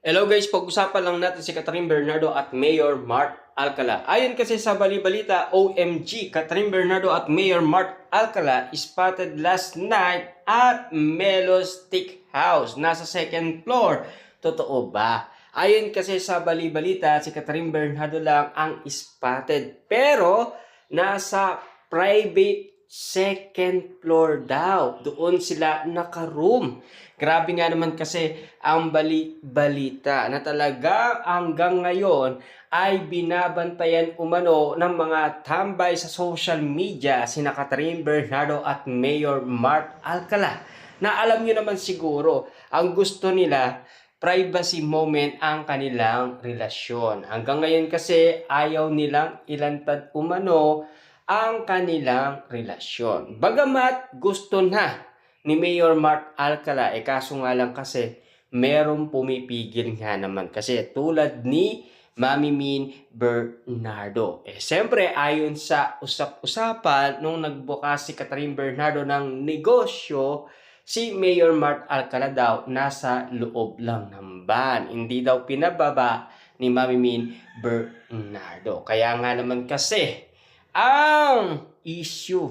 Hello guys, pag-usapan lang natin si Catherine Bernardo at Mayor Mark Alcala. Ayon kasi sa bali-balita, OMG, Catherine Bernardo at Mayor Mark Alcala spotted last night at Melo's Steakhouse. Nasa second floor. Totoo ba? Ayon kasi sa bali-balita, si Catherine Bernardo lang ang spotted. Pero nasa private second floor daw. Doon sila naka-room. Grabe nga naman kasi ang balita na talaga hanggang ngayon ay binabantayan umano ng mga tambay sa social media sina Catherine Bernardo at Mayor Mark Alcala. Na alam nyo naman siguro, ang gusto nila privacy moment ang kanilang relasyon. Hanggang ngayon kasi ayaw nilang ilantad umano ang kanilang relasyon. Bagamat gusto na ni Mayor Mark Alcala, kaso nga lang kasi merong pumipigil nga naman kasi tulad ni Mami Min Bernardo. Siyempre, ayon sa usap-usapan nung nagbukas si Catherine Bernardo ng negosyo, si Mayor Mark Alcala daw nasa loob lang ng van. Hindi daw pinababa ni Mami Min Bernardo. Kaya nga naman kasi, ang issue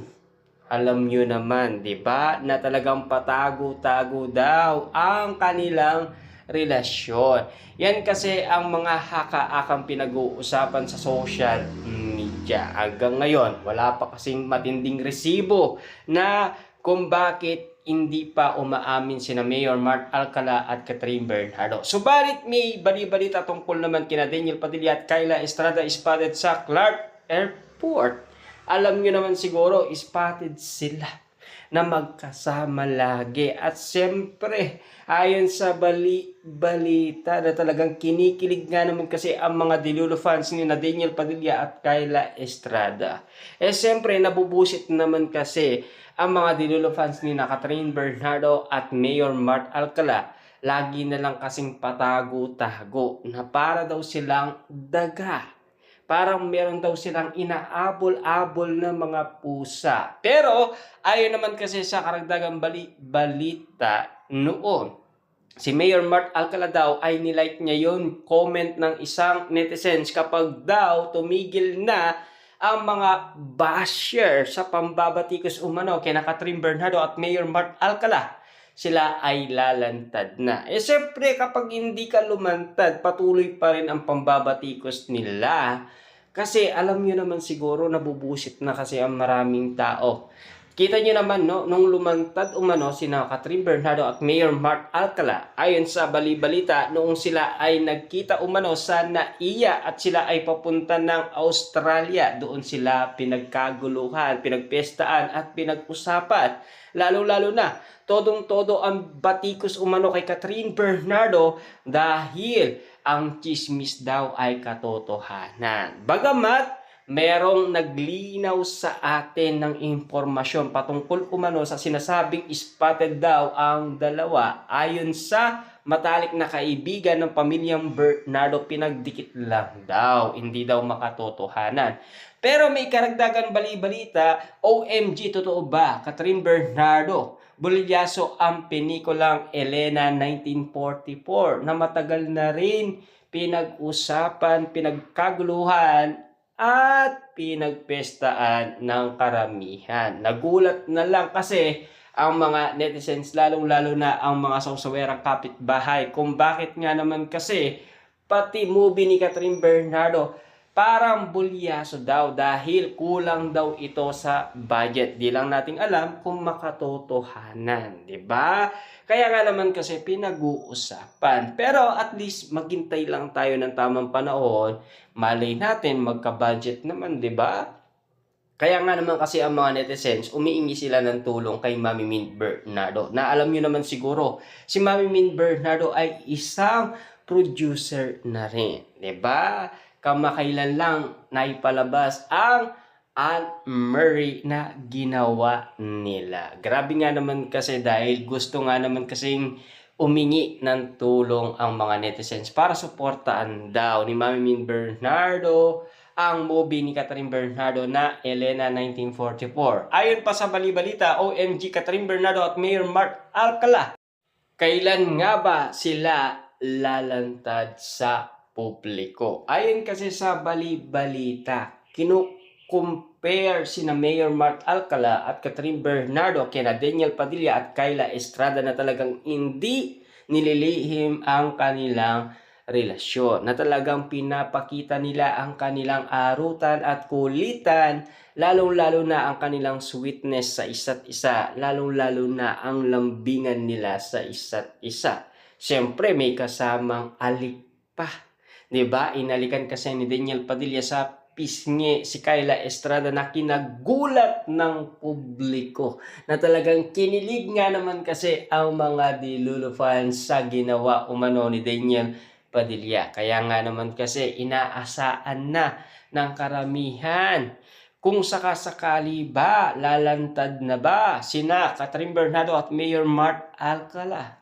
alam nyo naman, di ba, na talagang patago-tago daw ang kanilang relasyon. Yan kasi ang mga haka-akang pinag-uusapan sa social media. Hanggang ngayon, wala pa kasing matinding resibo na kung bakit hindi pa umaamin sina Mayor Mark Alcala at Catherine Bernardo. Subalit may bali-balita tungkol naman kina Daniel Padilla at Kyla Estrada spotted sa Clark Airport. Alam nyo naman siguro, spotted sila na magkasama lagi. At siyempre, ayon sa balita na talagang kinikilig nga naman kasi ang mga Dilulo fans ni na Daniel Padilla at Kyla Estrada. Siyempre, nabubusit naman kasi ang mga Dilulo fans ni na Catherine Bernardo at Mayor Mark Alcala. Lagi na lang kasing patago-tago na para daw silang daga. Parang meron daw silang inaabol-abol na mga pusa. Pero ayon naman kasi sa karagdagang balita noon, si Mayor Mark Alcala daw ay nilike niya yon comment ng isang netizens kapag daw tumigil na ang mga basher sa pambabatikos umano kina Catherine Bernardo at Mayor Mark Alcala. Sila ay lalantad na. Siyempre kapag hindi ka lumantad, patuloy pa rin ang pambabatikos nila. Kasi alam nyo naman siguro nabubusit na kasi ang maraming tao. Kita nyo naman no, nung lumantad umano sina Catherine Bernardo at Mayor Mark Alcala, ayon sa bali-balita, noong sila ay nagkita umano sa NAIA at sila ay papunta ng Australia. Doon sila pinagkaguluhan, pinagpestaan at pinag-usapan. Lalo-lalo na, todong-todo ang batikos umano kay Catherine Bernardo dahil ang chismis daw ay katotohanan. Bagamat merong naglinaw sa atin ng impormasyon patungkol umano sa sinasabing spotted daw ang dalawa ayon sa matalik na kaibigan ng pamilyang Bernardo, pinagdikit lang daw, hindi daw makatotohanan. Pero may karagdagan bali-balita, OMG, totoo ba? Catherine Bernardo, bulyaso ang pelikulang Elena 1944 na matagal na rin pinag-usapan, pinagkaguluhan at pinagpestaan ng karamihan. Nagulat na lang kasi ang mga netizens, lalong-lalo na ang mga sausawerang kapitbahay, kung bakit nga naman kasi pati movie ni Catherine Bernardo parang bulyaso daw dahil kulang daw ito sa budget. Di lang nating alam kung makatotohanan, di ba? Kaya nga naman kasi pinag-uusapan. Pero at least maghintay lang tayo ng tamang panahon. Malay natin magka-budget naman, di ba? Kaya nga naman kasi ang mga netizens, umiingi sila ng tulong kay Mami Min Bernardo. Na alam nyo naman siguro, si Mami Min Bernardo ay isang producer na rin. Diba? Kamakailan lang naipalabas ang Aunt Murray na ginawa nila. Grabe nga naman kasi dahil gusto nga naman kasing umingi ng tulong ang mga netizens para suportaan daw ni Mami Min Bernardo ang movie ni Catherine Bernardo na Elena 1944. Ayon pa sa bali-balita, OMG Catherine Bernardo at Mayor Mark Alcala, kailan nga ba sila lalantad sa publiko. Ayon kasi sa bali-balita, compare sina Mayor Mark Alcala at Catherine Bernardo kina Daniel Padilla at Kyla Estrada na talagang hindi nililihim ang kanilang relasyon, na talagang pinapakita nila ang kanilang arutan at kulitan, lalong-lalo na ang kanilang sweetness sa isa't isa, lalong-lalo na ang lambingan nila sa isa't isa. Siyempre may kasamang alik pa. 'Di ba? Inalikan kasi ni Daniel Padilla sa pisngi si Kyla Estrada na kinagulat ng publiko, na talagang kinilig nga naman kasi ang mga Dilulu fans sa ginawa umano ni Daniel Padilla. Kaya nga naman kasi inaasaan na ng karamihan kung sakasakali ba lalantad na ba sina Catherine Bernardo at Mayor Mark Alcala.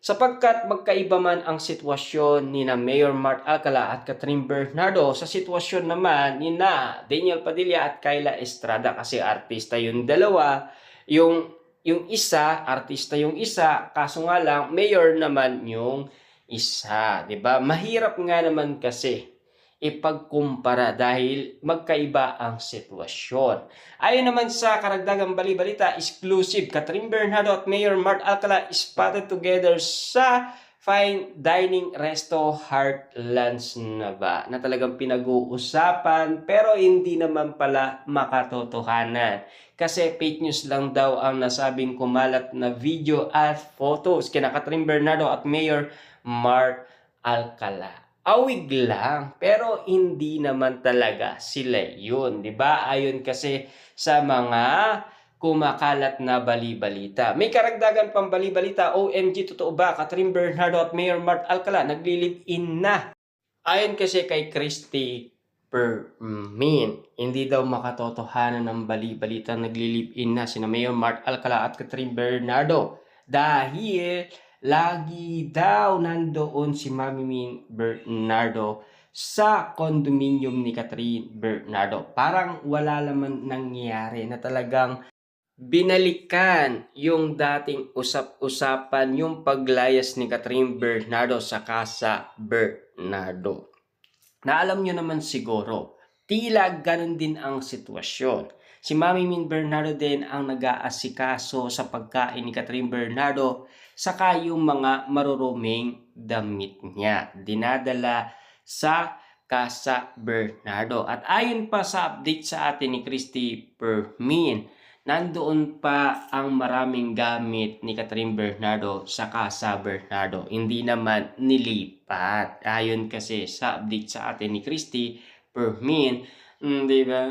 Sapagkat magkaiba man ang sitwasyon ni na Mayor Mark Alcala at Catherine Bernardo sa sitwasyon naman ni na Daniel Padilla at Kyla Estrada, kasi artista yung dalawa, yung isa artista yung isa, kaso nga lang mayor naman yung isa, 'di ba? Mahirap nga naman kasi ipagkumpara dahil magkaiba ang sitwasyon. Ayon naman sa karagdagang bali-balita, exclusive, Catherine Bernardo at Mayor Mark Alcala spotted together sa fine dining resto Heartlands na ba, na talagang pinag-uusapan pero hindi naman pala makatotohanan. Kasi fake news lang daw ang nasabing kumalat na video at photos kina Catherine Bernardo at Mayor Mark Alcala. Awig lang, pero hindi naman talaga sila yun, di ba? Ayon kasi sa mga kumakalat na bali-balita. May karagdagan pang bali-balita, OMG, totoo ba? Catherine Bernardo at Mayor Mark Alcala nagli-live-in na. Ayon kasi kay Christy Permin, hindi daw makatotohanan ng bali-balita nagli-live-in na sina Mayor Mark Alcala at Catherine Bernardo dahil lagi daw nandoon si Mami Min Bernardo sa condominium ni Catherine Bernardo. Parang wala naman nangyari, na talagang binalikan yung dating usap-usapan, yung paglayas ni Catherine Bernardo sa Casa Bernardo. Na alam nyo naman siguro, tila ganun din ang sitwasyon. Si Mami Min Bernardo din ang nag-aasikaso sa pagkain ni Catherine Bernardo, saka yung mga maruruming damit niya dinadala sa Casa Bernardo. At ayon pa sa update sa atin ni Christy Permin, nandoon pa ang maraming gamit ni Catherine Bernardo sa Casa Bernardo, hindi naman nilipat. Ayon kasi sa update sa atin ni Christy Permin, di ba?